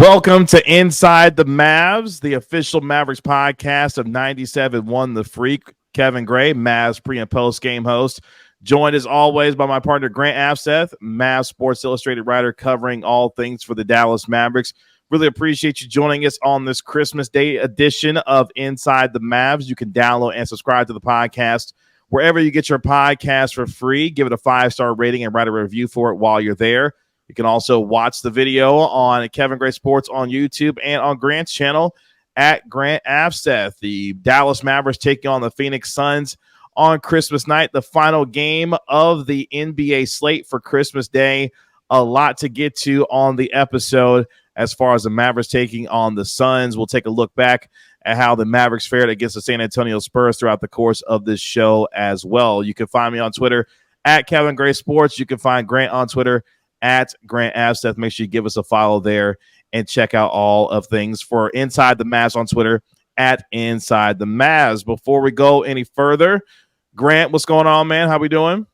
Welcome to Inside The Mavs, the official Mavericks podcast of 97.1 The Freak. Kevin Gray, Mavs pre- and post-game host. Joined as always by my partner Grant Afseth, Mavs Sports Illustrated writer covering all things for the Dallas Mavericks. Really appreciate you joining us on this Christmas Day edition of Inside The Mavs. You can download and subscribe to the podcast wherever you get your podcast for free. Give it a 5-star rating and write a review for it while you're there. You can also watch the video on Kevin Gray Sports on YouTube and on Grant's channel at Grant Afseth. The Dallas Mavericks taking on the Phoenix Suns on Christmas night, the final game of the NBA slate for Christmas Day. A lot to get to on the episode as far as the Mavericks taking on the Suns. We'll take a look back at how the Mavericks fared against the San Antonio Spurs throughout the course of this show as well. You can find me on Twitter at Kevin Gray Sports. You can find Grant on Twitter at Grant Afseth. Make sure you give us a follow there and check out all of things for Inside the Mavs on Twitter at Inside the Mavs. Before we go any further, Grant, what's going on, man? How we doing?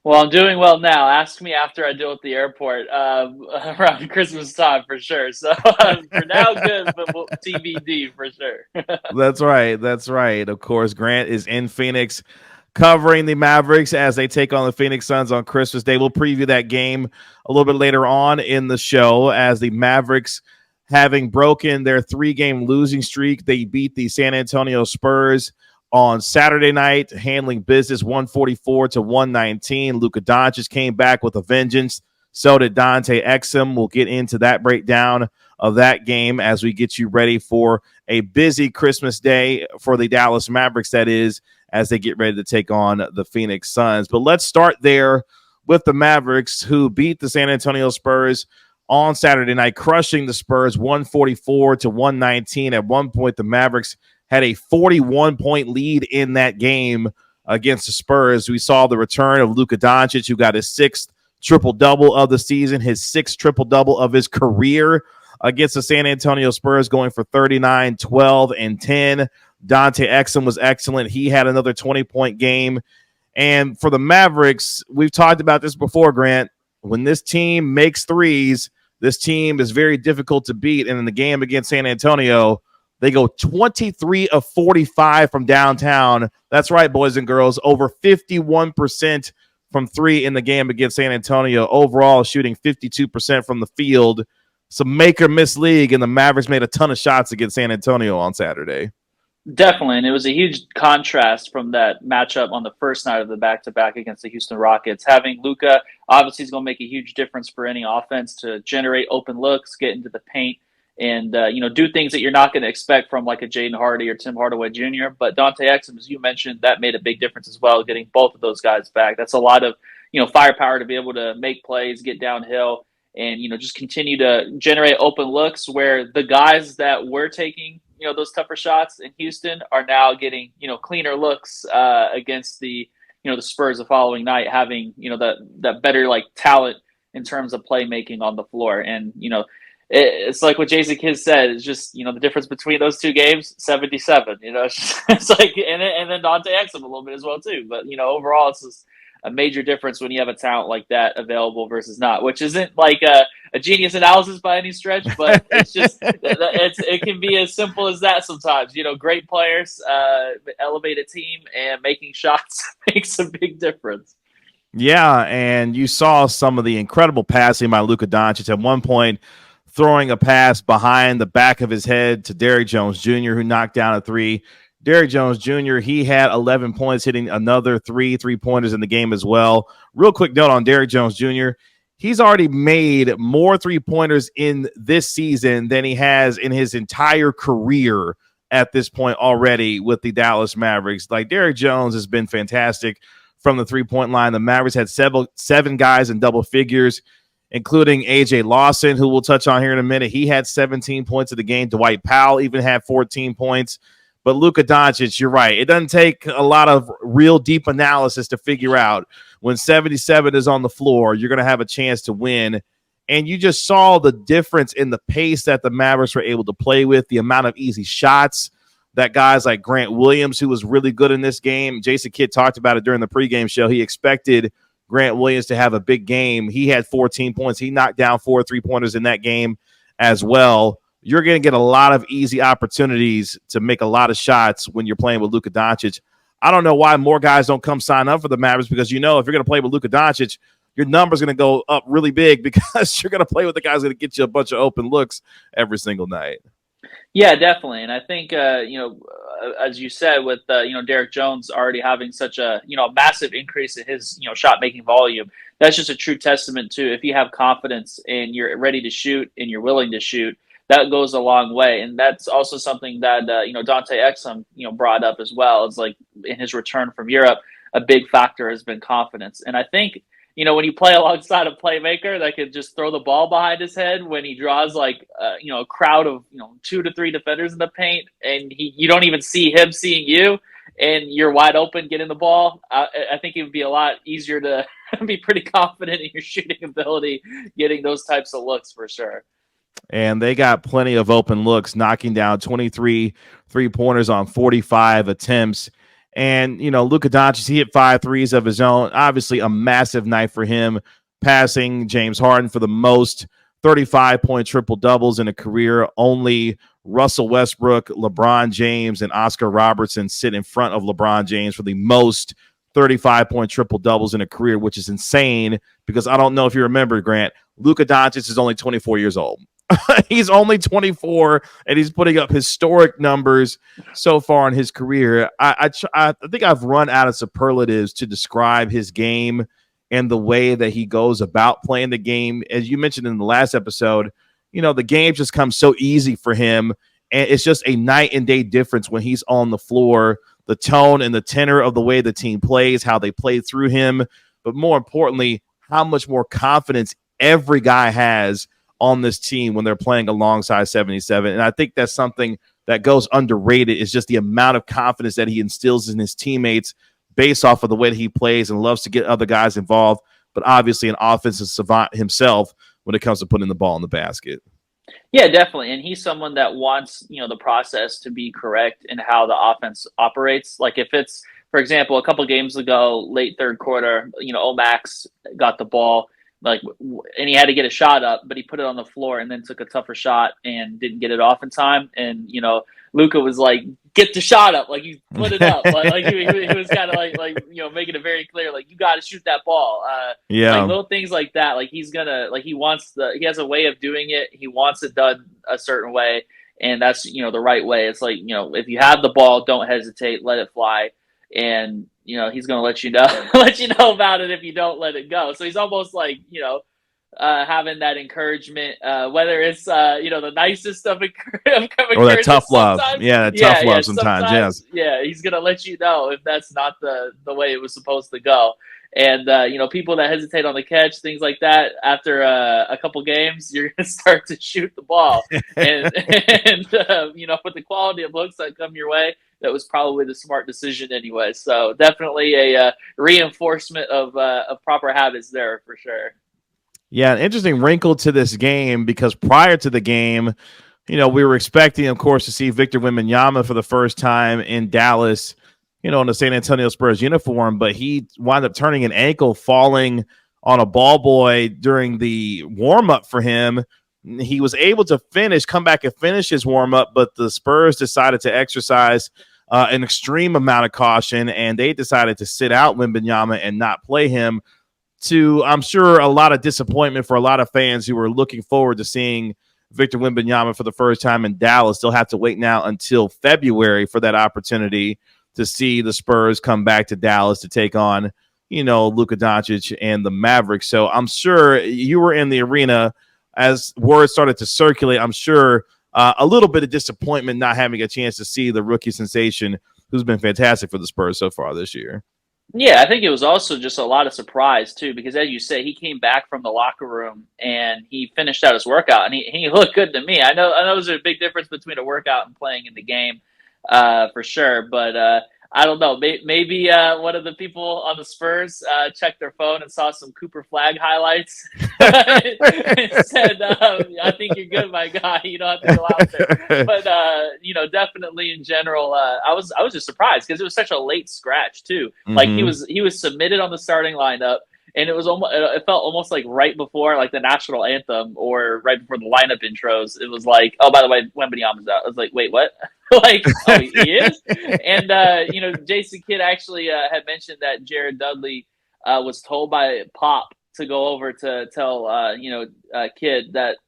Well, I'm doing well now. Ask me after I deal with the airport around Christmas time for sure. So for now, good, but TBD for sure. That's right. That's right. Of course, Grant is in Phoenix covering the Mavericks as they take on the Phoenix Suns on Christmas Day. We'll preview that game a little bit later on in the show as the Mavericks, having broken their 3-game losing streak, they beat the San Antonio Spurs on Saturday night, handling business 144-119. Luka Doncic came back with a vengeance. So did Dante Exum. We'll get into that breakdown of that game as we get you ready for a busy Christmas Day for the Dallas Mavericks, that is, as they get ready to take on the Phoenix Suns. But let's start there with the Mavericks, who beat the San Antonio Spurs on Saturday night, crushing the Spurs 144-119. At one point, the Mavericks had a 41-point lead in that game against the Spurs. We saw the return of Luka Doncic, who got his 6th triple-double of the season, his 6th triple-double of his career against the San Antonio Spurs, going for 39, 12, and 10. Dante Exum was excellent. He had another 20-point game. And for the Mavericks, we've talked about this before, Grant. When this team makes threes, this team is very difficult to beat. And in the game against San Antonio, they go 23 of 45 from downtown. That's right, boys and girls. Over 51% from three in the game against San Antonio. Overall, shooting 52% from the field. Some make-or-miss league, and the Mavericks made a ton of shots against San Antonio on Saturday. Definitely, and it was a huge contrast from that matchup on the first night of the back-to-back against the Houston Rockets. Having Luka obviously is going to make a huge difference for any offense to generate open looks, get into the paint, and do things that you're not going to expect from like a Jaden Hardy or Tim Hardaway Jr. But Dante Exum, as you mentioned, that made a big difference as well, getting both of those guys back. That's a lot of firepower to be able to make plays, get downhill, and just continue to generate open looks where the guys that were taking those tougher shots in Houston are now getting cleaner looks against the the Spurs the following night, having that better like talent in terms of playmaking on the floor. And it's like what Jason Kidd said. It's just the difference between those two games, 77. It's like and then Dante Exum a little bit as well too. But overall, it's just a major difference when you have a talent like that available versus not, which isn't like a genius analysis by any stretch, but it's just it can be as simple as that sometimes. Great players elevate a team, and making shots makes a big difference. Yeah, and you saw some of the incredible passing by Luka Doncic at one point, throwing a pass behind the back of his head to Derrick Jones Jr., who knocked down a three. Derrick Jones Jr., he had 11 points, hitting another three-pointers in the game as well. Real quick note on Derrick Jones Jr., he's already made more three-pointers in this season than he has in his entire career at this point already with the Dallas Mavericks. Like, Derrick Jones has been fantastic from the three-point line. The Mavericks had seven guys in double figures, including A.J. Lawson, who we'll touch on here in a minute. He had 17 points of the game. Dwight Powell even had 14 points. But Luka Doncic, you're right. It doesn't take a lot of real deep analysis to figure out when 77 is on the floor, you're going to have a chance to win. And you just saw the difference in the pace that the Mavericks were able to play with, the amount of easy shots that guys like Grant Williams, who was really good in this game. Jason Kidd talked about it during the pregame show. He expected Grant Williams to have a big game. He had 14 points. He knocked down 4 3-pointers in that game as well. You're going to get a lot of easy opportunities to make a lot of shots when you're playing with Luka Doncic. I don't know why more guys don't come sign up for the Mavericks, because if you're going to play with Luka Doncic, your number's going to go up really big because you're going to play with the guys going to get you a bunch of open looks every single night. Yeah, definitely. And I think, as you said, with, Derek Jones already having such a, massive increase in his, shot making volume, that's just a true testament to if you have confidence and you're ready to shoot and you're willing to shoot, that goes a long way. And that's also something that, Dante Exum, brought up as well. It's like in his return from Europe, a big factor has been confidence. And I think, when you play alongside a playmaker that could just throw the ball behind his head when he draws a crowd of, 2 to 3 defenders in the paint, and you don't even see him seeing you, and you're wide open getting the ball, I think it would be a lot easier to be pretty confident in your shooting ability, getting those types of looks for sure. And they got plenty of open looks, knocking down 23 3-pointers on 45 attempts. And, Luka Doncic, he hit 5 threes of his own. Obviously, a massive night for him, passing James Harden for the most 35-point triple-doubles in a career. Only Russell Westbrook, LeBron James, and Oscar Robertson sit in front of LeBron James for the most 35-point triple-doubles in a career, which is insane because I don't know if you remember, Grant, Luka Doncic is only 24 years old. He's only 24, and he's putting up historic numbers so far in his career. I think I've run out of superlatives to describe his game and the way that he goes about playing the game. As you mentioned in the last episode, the game just comes so easy for him, and it's just a night and day difference when he's on the floor. The tone and the tenor of the way the team plays, how they play through him, but more importantly, how much more confidence every guy has on this team when they're playing alongside 77. And I think that's something that goes underrated, is just the amount of confidence that he instills in his teammates based off of the way that he plays and loves to get other guys involved, but obviously an offensive savant himself when it comes to putting the ball in the basket. Yeah, definitely. And he's someone that wants, the process to be correct in how the offense operates. Like if it's, for example, a couple games ago, late third quarter, Omax got the ball, and he had to get a shot up, but he put it on the floor and then took a tougher shot and didn't get it off in time. And, Luka was like, get the shot up. Like, you put it up. He was kind of making it very clear, you got to shoot that ball. Little things like that. He's going to, he has a way of doing it. He wants it done a certain way. And that's, the right way. It's if you have the ball, don't hesitate, let it fly. And, he's going to let you know about it if you don't let it go. So he's almost having that encouragement, whether it's, the nicest of encouragement. Or that tough love. Yeah, tough love sometimes, yes. Yeah, he's going to let you know if that's not the way it was supposed to go. And, people that hesitate on the catch, things like that, after a couple games, you're going to start to shoot the ball. and with the quality of looks that come your way, that was probably the smart decision anyway. So definitely a reinforcement of proper habits there for sure. Yeah, an interesting wrinkle to this game, because prior to the game, we were expecting, of course, to see Victor Wembanyama for the first time in Dallas, in the San Antonio Spurs uniform, but he wound up turning an ankle, falling on a ball boy during the warm-up for him. He was able to come back and finish his warm-up, but the Spurs decided to exercise an extreme amount of caution, and they decided to sit out Wembanyama and not play him, to, I'm sure, a lot of disappointment for a lot of fans who were looking forward to seeing Victor Wembanyama for the first time in Dallas. They'll have to wait now until February for that opportunity to see the Spurs come back to Dallas to take on, Luka Doncic and the Mavericks. So I'm sure you were in the arena as word started to circulate. I'm sure a little bit of disappointment not having a chance to see the rookie sensation who's been fantastic for the Spurs so far this year. Yeah, I think it was also just a lot of surprise, too, because as you say, he came back from the locker room and he finished out his workout, and he looked good to me. I know there's a big difference between a workout and playing in the game, for sure, but I don't know. Maybe one of the people on the Spurs checked their phone and saw some Cooper Flag highlights and said, I think you're good, my guy. You don't have to go out there. But, definitely in general, I was just surprised because it was such a late scratch, too. Mm-hmm. He was submitted on the starting lineup. and it felt almost like right before like the national anthem or right before the lineup intros. It was like, oh, by the way, Wembanyama's out. I was like, wait, what? Like, oh, he is. And Jason Kidd actually had mentioned that Jared Dudley was told by Pop to go over to tell Kidd that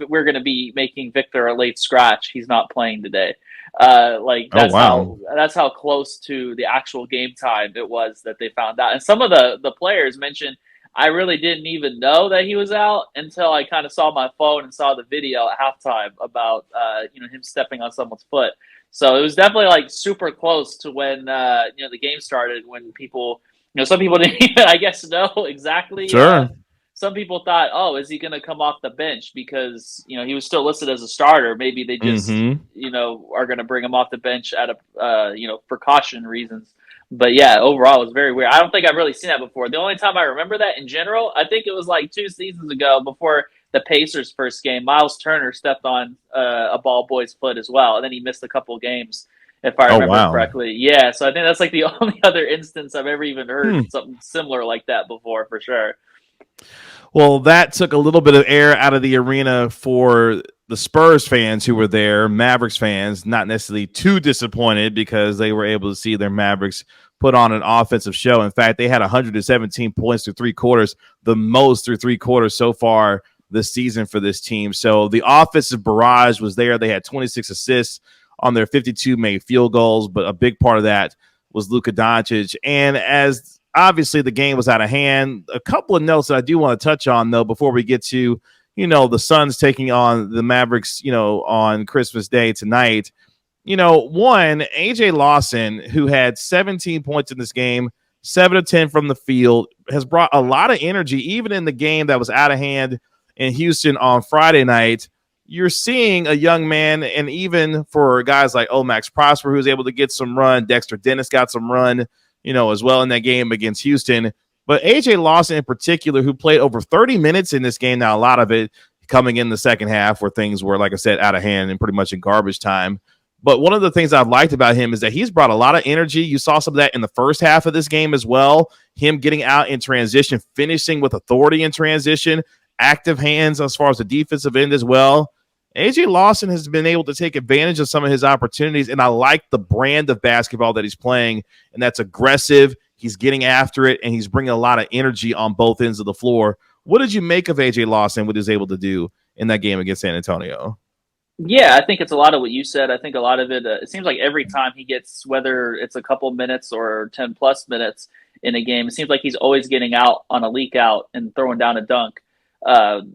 we're going to be making Victor a late scratch. He's not playing today. Like Oh wow. that's how close to the actual game time it was that they found out. And some of the players mentioned, I really didn't even know that he was out until I kind of saw my phone and saw the video at halftime about him stepping on someone's foot. So it was definitely like super close to when the game started. When people, some people didn't even, I guess, know exactly. Sure. Some people thought, oh, is he going to come off the bench because he was still listed as a starter? Maybe they just are going to bring him off the bench out of precaution reasons. But yeah, overall, it was very weird. I don't think I've really seen that before. The only time I remember that in general, I think it was like 2 seasons ago before the Pacers' first game. Miles Turner stepped on a ball boy's foot as well, and then he missed a couple games, if I Oh remember wow. correctly. Yeah, so I think that's like the only other instance I've ever even heard something similar like that before, for sure. Well, that took a little bit of air out of the arena for the Spurs fans who were there. Mavericks fans, not necessarily too disappointed because they were able to see their Mavericks put on an offensive show. In fact, they had 117 points through 3 quarters, the most through 3 quarters so far this season for this team. So the offensive barrage was there. They had 26 assists on their 52 made field goals, but a big part of that was Luka Doncic. And as obviously the game was out of hand, a couple of notes that I do want to touch on, though, before we get to, the Suns taking on the Mavericks, on Christmas Day tonight. One, AJ Lawson, who had 17 points in this game, 7 of 10 from the field, has brought a lot of energy, even in the game that was out of hand in Houston on Friday night. You're seeing a young man, and even for guys like Max Prosper, who's able to get some run, Dexter Dennis got some run, as well in that game against Houston. But AJ Lawson in particular, who played over 30 minutes in this game, now a lot of it coming in the second half where things were, like I said, out of hand and pretty much in garbage time. But one of the things I've liked about him is that he's brought a lot of energy. You saw some of that in the first half of this game as well. Him getting out in transition, finishing with authority in transition, active hands as far as the defensive end as well. AJ Lawson has been able to take advantage of some of his opportunities, and I like the brand of basketball that he's playing, and that's aggressive. He's getting after it, and he's bringing a lot of energy on both ends of the floor. What did you make of AJ Lawson, what he was able to do in that game against San Antonio? Yeah, I think it's a lot of what you said. I think a lot of it, it seems like every time he gets, whether it's a couple minutes or 10 plus minutes in a game, it seems like he's always getting out on a leak out and throwing down a dunk.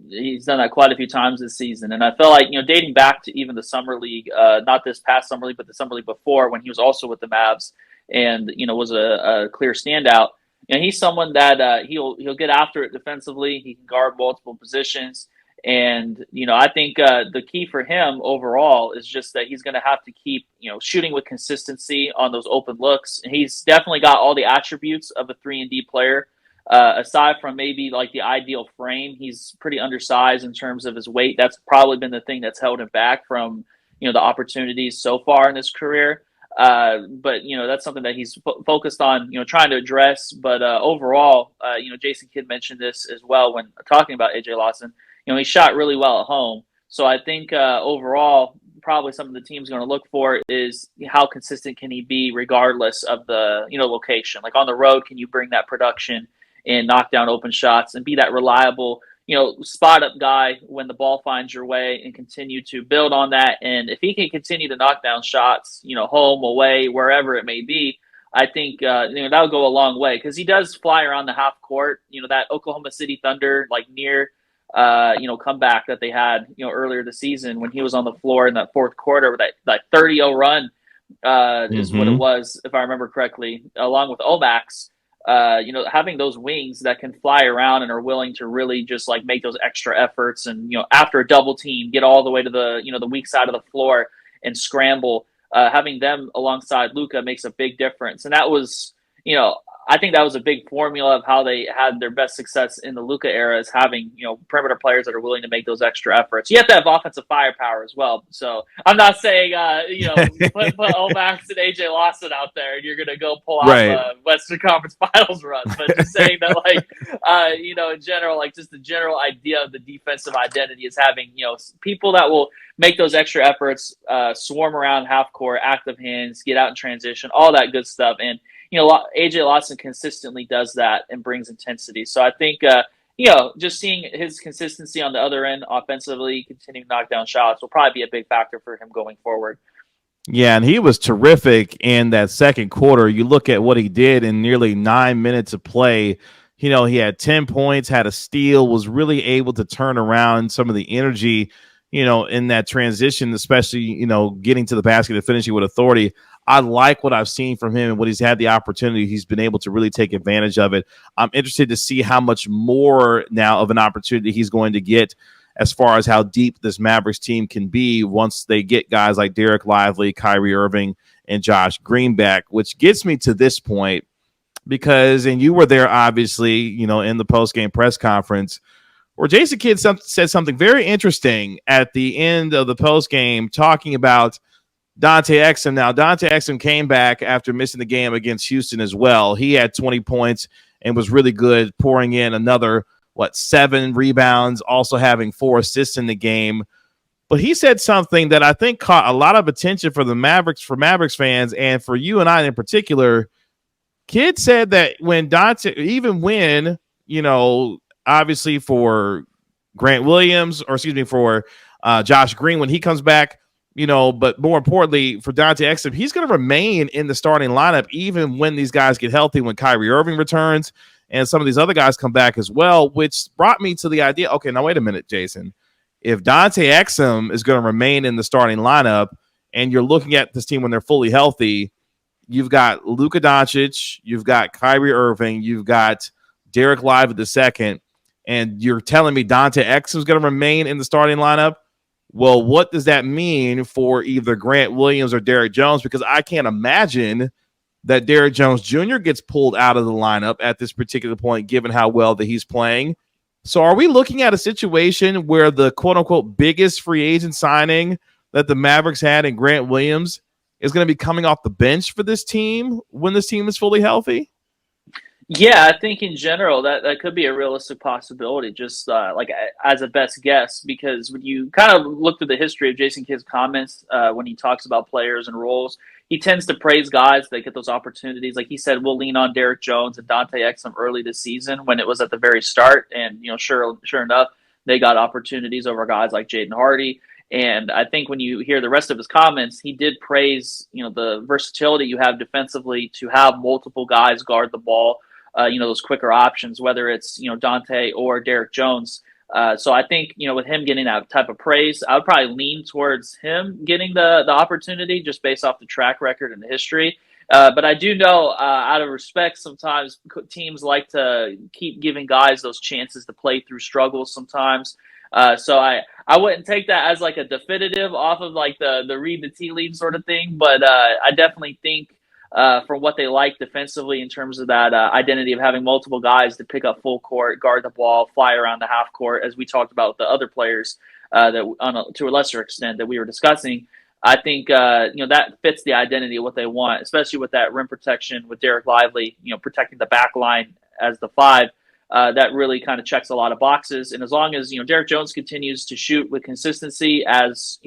He's done that quite a few times this season. And I feel like, dating back to even the Summer League, not this past Summer League, but the Summer League before, when he was also with the Mavs and, was a clear standout. He's someone that he'll get after it defensively. He can guard multiple positions. And, I think the key for him overall is just that he's going to have to keep, shooting with consistency on those open looks. And he's definitely got all the attributes of a 3-and-D player. Aside from maybe like the ideal frame, he's pretty undersized in terms of his weight. That's probably been the thing that's held him back from, the opportunities so far in his career. But that's something that he's focused on, trying to address. But overall, Jason Kidd mentioned this as well when talking about AJ Lawson. He shot really well at home. So I think overall, probably something the team's going to look for is how consistent can he be regardless of the location. Like on the road, can you bring that production and knock down open shots and be that reliable, spot up guy when the ball finds your way and continue to build on that. And if he can continue to knock down shots, home, away, wherever it may be, I think that'll go a long way because he does fly around the half court. That Oklahoma City Thunder near comeback that they had earlier this season when he was on the floor in that fourth quarter with that 30-0 run is what it was, if I remember correctly, along with Omax. Having those wings that can fly around and are willing to really just make those extra efforts and, after a double team, get all the way to the, the weak side of the floor and scramble, having them alongside Luka makes a big difference. And that was, I think that was a big formula of how they had their best success in the Luka era, is having, perimeter players that are willing to make those extra efforts. You have to have offensive firepower as well. So I'm not saying, put Omax and AJ Lawson out there and you're going to go pull off Right. a Western Conference Finals run. But just saying that, in general, like just the general idea of the defensive identity is having, people that will make those extra efforts, swarm around half court, active hands, get out in transition, all that good stuff. And, AJ Lawson consistently does that and brings intensity. So I think, just seeing his consistency on the other end offensively, continuing to knock down shots, will probably be a big factor for him going forward. Yeah, and he was terrific in that second quarter. You look at what he did in nearly 9 minutes of play. He had 10 points, had a steal, was really able to turn around some of the energy, in that transition, especially, getting to the basket and finishing with authority. I like what I've seen from him and what he's had the opportunity. He's been able to really take advantage of it. I'm interested to see how much more now of an opportunity he's going to get as far as how deep this Mavericks team can be once they get guys like Derek Lively, Kyrie Irving, and Josh Green back, which gets me to this point because, and you were there, obviously, in the post-game press conference, where Jason Kidd said something very interesting at the end of the post-game talking about Dante Exum. Now, Dante Exum came back after missing the game against Houston as well. He had 20 points and was really good, pouring in another, 7 rebounds, also having 4 assists in the game. But he said something that I think caught a lot of attention for Mavericks fans, and for you and I in particular. Kidd said that when obviously for Grant Williams, for Josh Green, when he comes back, but more importantly for Dante Exum, he's going to remain in the starting lineup even when these guys get healthy, when Kyrie Irving returns and some of these other guys come back as well, which brought me to the idea, okay, now wait a minute, Jason. If Dante Exum is going to remain in the starting lineup and you're looking at this team when they're fully healthy, you've got Luka Doncic, you've got Kyrie Irving, you've got Derek Lively II, and you're telling me Dante Exum is going to remain in the starting lineup? Well, what does that mean for either Grant Williams or Derek Jones? Because I can't imagine that Derek Jones Jr. gets pulled out of the lineup at this particular point, given how well that he's playing. So are we looking at a situation where the quote-unquote biggest free agent signing that the Mavericks had in Grant Williams is going to be coming off the bench for this team when this team is fully healthy? Yeah, I think in general that could be a realistic possibility, just as a best guess, because when you kind of look through the history of Jason Kidd's comments, when he talks about players and roles, he tends to praise guys that get those opportunities. Like he said, we'll lean on Derek Jones and Dante Exum early this season when it was at the very start, and sure enough, they got opportunities over guys like Jaden Hardy. And I think when you hear the rest of his comments, he did praise the versatility you have defensively to have multiple guys guard the ball. Those quicker options, whether it's, Dante or Derek Jones. So I think, with him getting that type of praise, I would probably lean towards him getting the opportunity just based off the track record and the history. But I do know, out of respect, sometimes teams like to keep giving guys those chances to play through struggles sometimes. So I wouldn't take that as like a definitive off of like the read the tea leaves sort of thing. But I definitely think, from what they like defensively in terms of that identity of having multiple guys to pick up full court, guard the ball, fly around the half court, as we talked about with the other players to a lesser extent that we were discussing. I think that fits the identity of what they want, especially with that rim protection with Derek Lively, protecting the back line as the 5. That really kind of checks a lot of boxes. And as long as Derek Jones continues to shoot with consistency, as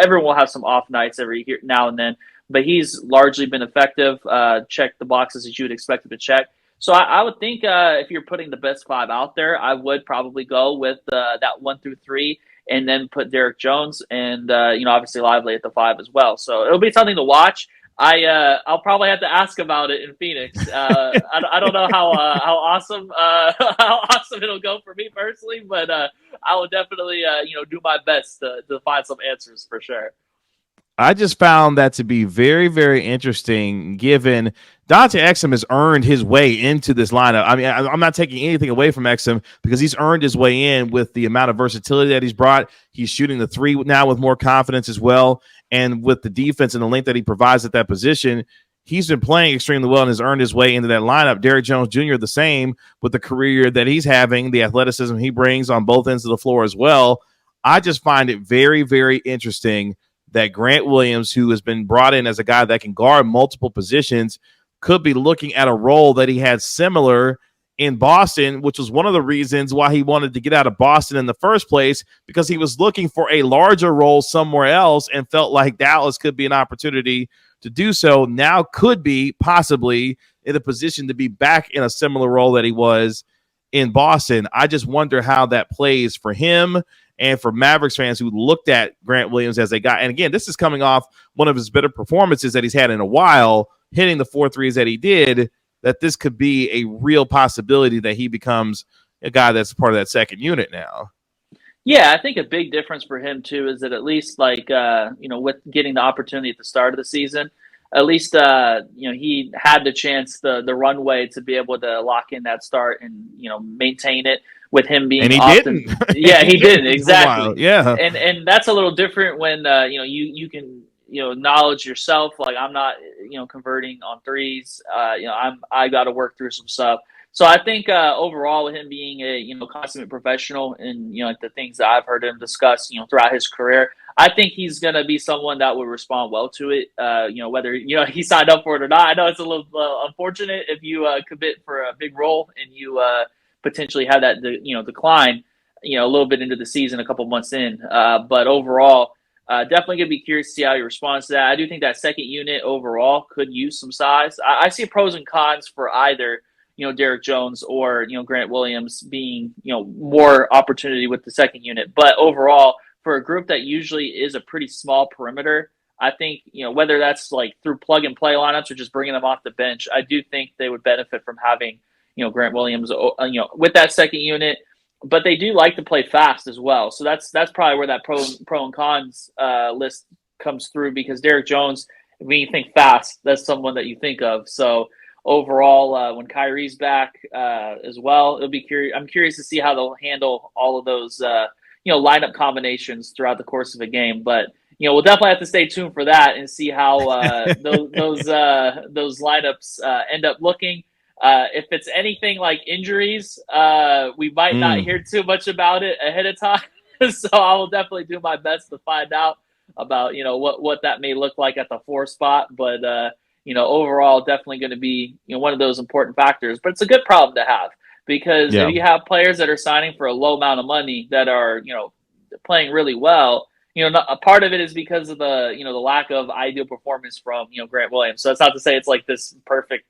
everyone will have some off nights every now and then, but he's largely been effective, checked the boxes that you would expect him to check. So I would think if you're putting the best 5 out there, I would probably go with that 1 through 3 and then put Derek Jones and, obviously Lively at the 5 as well. So it'll be something to watch. I'll probably have to ask about it in Phoenix. I don't know how awesome it'll go for me personally, but I will definitely do my best to find some answers for sure. I just found that to be very, very interesting, given Dante Exum has earned his way into this lineup. I mean, I'm not taking anything away from Exum because he's earned his way in with the amount of versatility that he's brought. He's shooting the 3 now with more confidence as well. And with the defense and the length that he provides at that position, he's been playing extremely well and has earned his way into that lineup. Derrick Jones Jr., the same, with the career that he's having, the athleticism he brings on both ends of the floor as well. I just find it very, very interesting that Grant Williams, who has been brought in as a guy that can guard multiple positions, could be looking at a role that he had similar in Boston, which was one of the reasons why he wanted to get out of Boston in the first place, because he was looking for a larger role somewhere else and felt like Dallas could be an opportunity to do so. Now could be possibly in a position to be back in a similar role that he was in Boston. I just wonder how that plays for him and for Mavericks fans who looked at Grant Williams as a guy. And again, this is coming off one of his better performances that he's had in a while, hitting the 4 threes that he did, that this could be a real possibility that he becomes a guy that's part of that second unit now. Yeah, I think a big difference for him too is that at least with getting the opportunity at the start of the season, at least he had the chance, the runway to be able to lock in that start and maintain it with him being and he often. Didn't. Yeah, he didn't exactly. Yeah, and that's a little different when you can acknowledge yourself, like I'm not converting on threes. I got to work through some stuff. So I think overall, with him being a consummate professional and like the things that I've heard him discuss throughout his career, I think he's going to be someone that would respond well to it. Whether he signed up for it or not. I know it's a little unfortunate if you commit for a big role and you potentially have that decline a little bit into the season, a couple months in. But overall, definitely going to be curious to see how he responds to that. I do think that second unit overall could use some size. I see pros and cons for either Derrick Jones or Grant Williams being more opportunity with the second unit. But overall, for a group that usually is a pretty small perimeter, I think whether that's like through plug and play lineups or just bringing them off the bench, I do think they would benefit from having Grant Williams with that second unit. But they do like to play fast as well, so that's probably where that pro and cons list comes through, because Derrick Jones, when you think fast, that's someone that you think of. So overall, when Kyrie's back as well, I'm curious to see how they'll handle all of those lineup combinations throughout the course of a game. But we'll definitely have to stay tuned for that and see how those lineups end up looking. If it's anything like injuries, we might not hear too much about it ahead of time. So I will definitely do my best to find out about what that may look like at the 4 spot. But overall, definitely going to be one of those important factors. But it's a good problem to have, because if you have players that are signing for a low amount of money that are playing really well, a part of it is because of the the lack of ideal performance from Grant Williams. So that's not to say it's like this perfect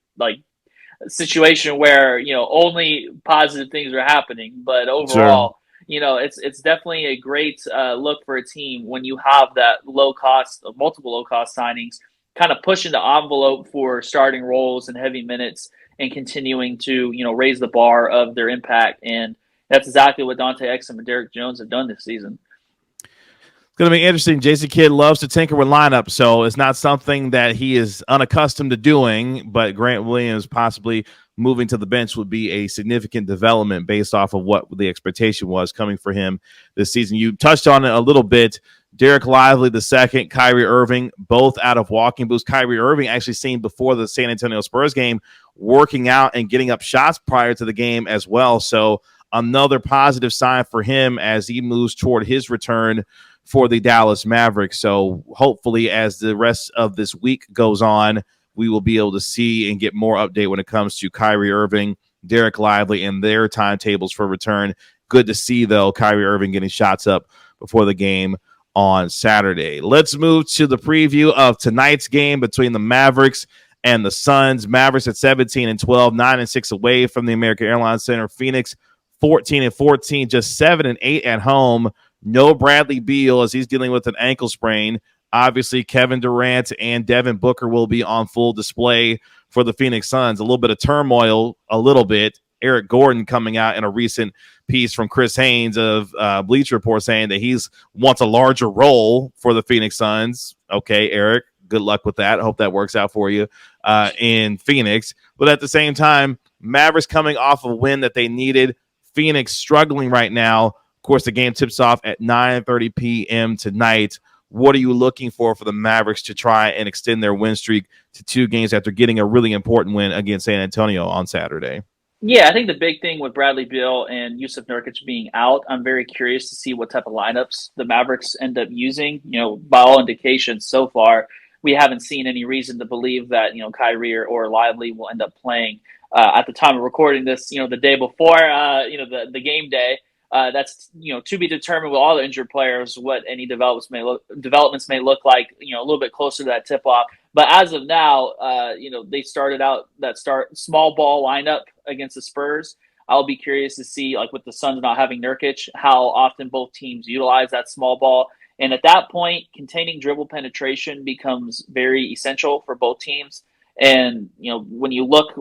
situation where only positive things are happening, but overall, it's definitely a great look for a team when you have that multiple low cost signings, kind of pushing the envelope for starting roles and heavy minutes and continuing to raise the bar of their impact. And that's exactly what Dante Exum and Derrick Jones have done this season. It's going to be interesting. Jason Kidd loves to tinker with lineups, so it's not something that he is unaccustomed to doing, but Grant Williams possibly moving to the bench would be a significant development based off of what the expectation was coming for him this season. You touched on it a little bit. Derek Lively the second, Kyrie Irving, both out of walking boots. Kyrie Irving actually seen before the San Antonio Spurs game, working out and getting up shots prior to the game as well. So another positive sign for him as he moves toward his return for the Dallas Mavericks. So hopefully as the rest of this week goes on, we will be able to see and get more update when it comes to Kyrie Irving, Derek Lively, and their timetables for return. Good to see, though, Kyrie Irving getting shots up before the game on Saturday. Let's move to the preview of tonight's game between the Mavericks and the Suns. Mavericks at 17-12, 9-6 away from the American Airlines Center. Phoenix 14-14, just 7-8 at home. No Bradley Beal as he's dealing with an ankle sprain. Obviously, Kevin Durant and Devin Booker will be on full display for the Phoenix Suns. A little bit of turmoil, Eric Gordon coming out in a recent piece from Chris Haynes of Bleacher Report saying that he wants a larger role for the Phoenix Suns. Okay, Eric, good luck with that. I hope that works out for you in Phoenix. But at the same time, Mavericks coming off a win that they needed. Phoenix struggling right now. Of course, the game tips off at 9:30 p.m. tonight. What are you looking for the Mavericks to try and extend their win streak to 2 games after getting a really important win against San Antonio on Saturday? Yeah, I think the big thing with Bradley Beal and Yusuf Nurkic being out, I'm very curious to see what type of lineups the Mavericks end up using. By all indications so far, we haven't seen any reason to believe that, Kyrie or Lively will end up playing. At the time of recording this, the day before, the game day. That's to be determined with all the injured players what any developments may look like. A little bit closer to that tip off. But as of now, they started out that small ball lineup against the Spurs. I'll be curious to see, like with the Suns not having Nurkic, how often both teams utilize that small ball. And at that point, containing dribble penetration becomes very essential for both teams. And when you look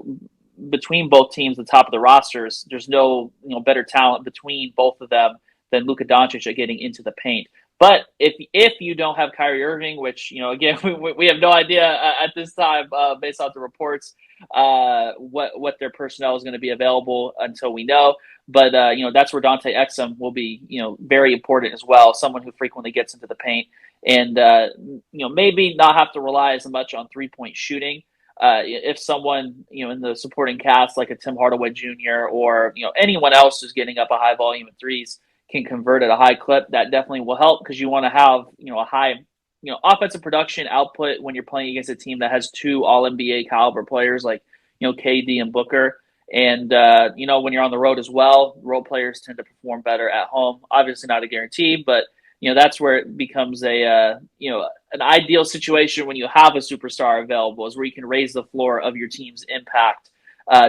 between both teams, the top of the rosters, there's no better talent between both of them than Luka Doncic at getting into the paint. But if you don't have Kyrie Irving, which again we have no idea at this time based off the reports what their personnel is going to be available until we know. But that's where Dante Exum will be very important as well, someone who frequently gets into the paint and maybe not have to rely as much on 3-point shooting. If someone in the supporting cast like a Tim Hardaway Jr. or anyone else who's getting up a high volume of threes can convert at a high clip, that definitely will help because you want to have a high offensive production output when you're playing against a team that has 2 All-NBA caliber players like KD and Booker. And when you're on the road as well, role players tend to perform better at home. Obviously not a guarantee, but that's where it becomes an ideal situation when you have a superstar available, is where you can raise the floor of your team's impact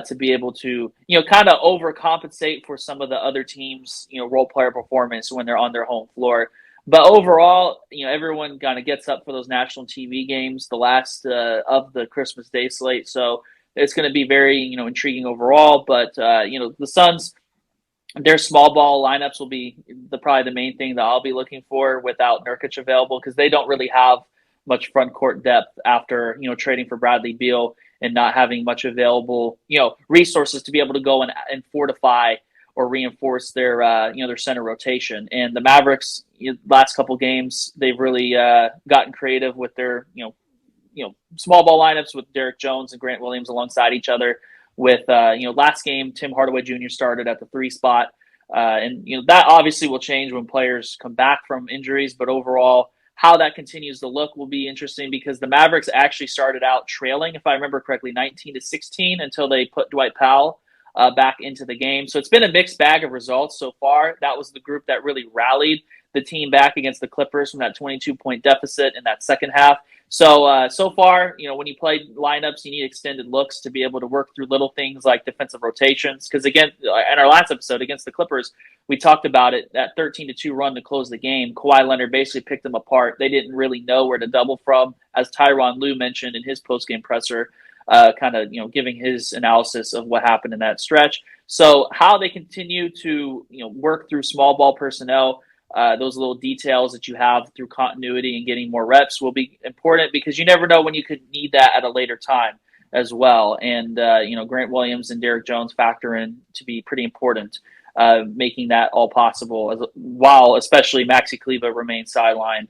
to be able to, kind of overcompensate for some of the other teams' role player performance when they're on their home floor. But overall, everyone kind of gets up for those national TV games, the last of the Christmas Day slate. So it's going to be very, intriguing overall. But, the Suns, their small ball lineups will be probably the main thing that I'll be looking for without Nurkic available, because they don't really have much front court depth after, trading for Bradley Beal and not having much available, resources to be able to go and fortify or reinforce their, their center rotation. And the Mavericks, last couple games, they've really gotten creative with their, small ball lineups with Derek Jones and Grant Williams alongside each other. With last game, Tim Hardaway Jr. started at the 3 spot, and that obviously will change when players come back from injuries. But overall, how that continues to look will be interesting, because the Mavericks actually started out trailing, if I remember correctly, 19-16 until they put Dwight Powell back into the game. So it's been a mixed bag of results so far. That was the group that really rallied the team back against the Clippers from that 22-point deficit in that second half. So, so far, when you play lineups, you need extended looks to be able to work through little things like defensive rotations. Because again, in our last episode against the Clippers, we talked about it, that 13-2 run to close the game. Kawhi Leonard basically picked them apart. They didn't really know where to double from, as Tyronn Lue mentioned in his postgame presser, kind of, giving his analysis of what happened in that stretch. So how they continue to, work through small ball personnel, those little details that you have through continuity and getting more reps will be important, because you never know when you could need that at a later time as well. And, Grant Williams and Derek Jones factor in to be pretty important, making that all possible, while especially Maxi Kleber remains sidelined,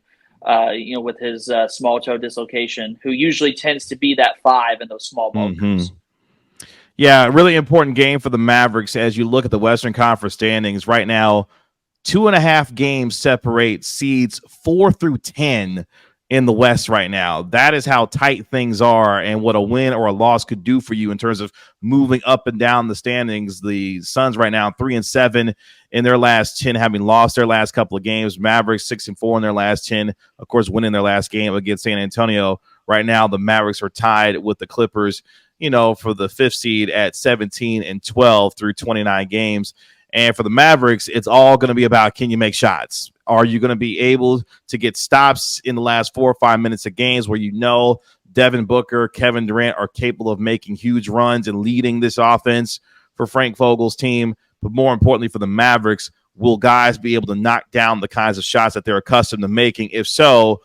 with his small toe dislocation, who usually tends to be that 5 in those small ball groups. Yeah, really important game for the Mavericks as you look at the Western Conference standings right now. 2.5 games separate seeds 4 through 10 in the West right now. That is how tight things are, and what a win or a loss could do for you in terms of moving up and down the standings. The Suns right now 3-7 in their last 10, having lost their last couple of games. Mavericks 6-4 in their last 10, of course, winning their last game against San Antonio. Right now, the Mavericks are tied with the Clippers, for the 5th seed at 17-12 through 29 games. And for the Mavericks, it's all going to be about, can you make shots? Are you going to be able to get stops in the last 4 or 5 minutes of games where Devin Booker, Kevin Durant are capable of making huge runs and leading this offense for Frank Vogel's team? But more importantly for the Mavericks, will guys be able to knock down the kinds of shots that they're accustomed to making? If so,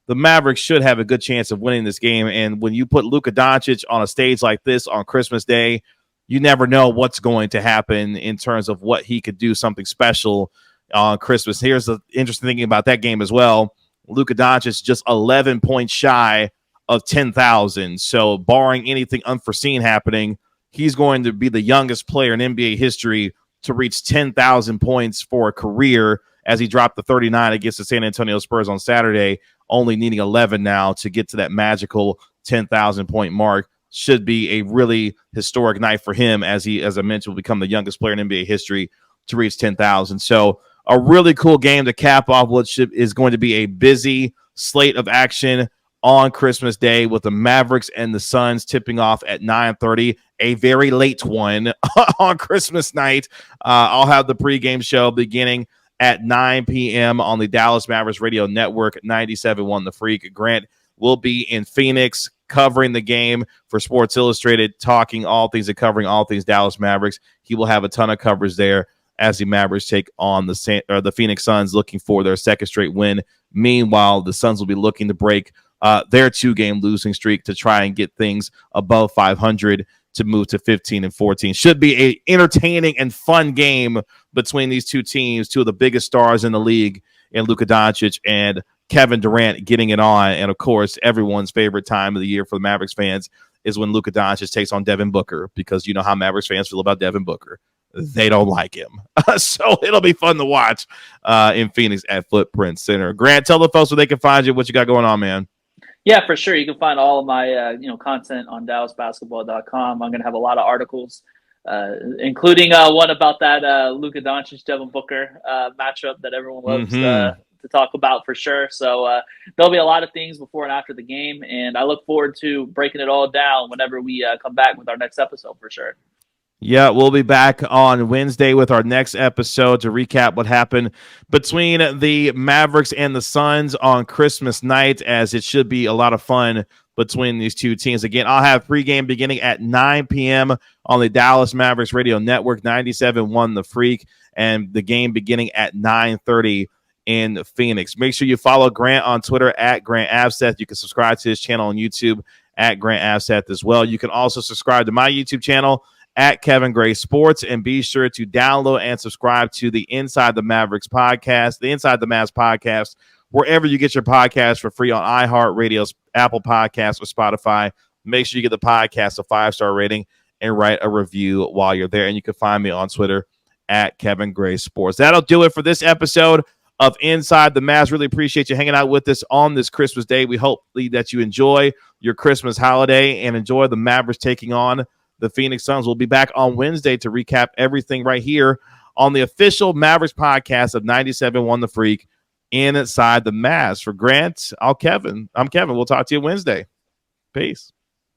the Mavericks should have a good chance of winning this game. And when you put Luka Doncic on a stage like this on Christmas Day, you never know what's going to happen in terms of what he could do, something special on Christmas. Here's the interesting thing about that game as well. Luka Doncic just 11 points shy of 10,000. So barring anything unforeseen happening, he's going to be the youngest player in NBA history to reach 10,000 points for a career, as he dropped the 39 against the San Antonio Spurs on Saturday, only needing 11 now to get to that magical 10,000 point mark. Should be a really historic night for him, as he, as I mentioned, will become the youngest player in NBA history to reach 10,000. So a really cool game to cap off what is going to be a busy slate of action on Christmas Day, with the Mavericks and the Suns tipping off at 9:30, a very late one on Christmas night. I'll have the pregame show beginning at 9 p.m. on the Dallas Mavericks Radio Network, 97.1 The Freak. Grant will be in Phoenix covering the game for Sports Illustrated, talking all things and covering all things Dallas Mavericks. He will have a ton of coverage there as the Mavericks take on the Phoenix Suns, looking for their second straight win. Meanwhile, the Suns will be looking to break their 2-game losing streak to try and get things above 500 to move to 15-14. Should be a entertaining and fun game between these two teams, two of the biggest stars in the league, in Luka Doncic and Kevin Durant getting it on. And of course, everyone's favorite time of the year for the Mavericks fans is when Luka Doncic takes on Devin Booker, because you know how Mavericks fans feel about Devin Booker. They don't like him. So it'll be fun to watch in Phoenix at Footprint Center. Grant, tell the folks where they can find you, what you got going on, man. Yeah, for sure. You can find all of my content on DallasBasketball.com. I'm going to have a lot of articles, including one about that Luka Doncic Devin Booker matchup that everyone loves to talk about, for sure. So there'll be a lot of things before and after the game, and I look forward to breaking it all down whenever we come back with our next episode, for sure. Yeah, we'll be back on Wednesday with our next episode to recap what happened between the Mavericks and the Suns on Christmas night, as it should be a lot of fun between these two teams. Again, I'll have pregame beginning at 9 p.m. on the Dallas Mavericks Radio Network, 97.1 The Freak, and the game beginning at 9:30 in Phoenix. Make sure you follow Grant on Twitter at Grant Afseth. You can subscribe to his channel on YouTube at Grant Afseth as well. You can also subscribe to my YouTube channel at Kevin Gray Sports, and be sure to download and subscribe to the Inside the Mavericks podcast, the Inside the Mavs podcast, wherever you get your podcast for free on iHeartRadio's Apple Podcasts or Spotify. Make sure you get the podcast a 5-star rating and write a review while you're there. And you can find me on Twitter at Kevin Gray Sports. That'll do it for this episode of Inside the Mavs. Really appreciate you hanging out with us on this Christmas day. We hope that you enjoy your Christmas holiday and enjoy the Mavericks taking on the Phoenix Suns. Will be back on Wednesday to recap everything right here on the official Mavericks podcast of 97.1 The Freak, Inside the Mavs. For Grant, I'm Kevin. We'll talk to you Wednesday. Peace.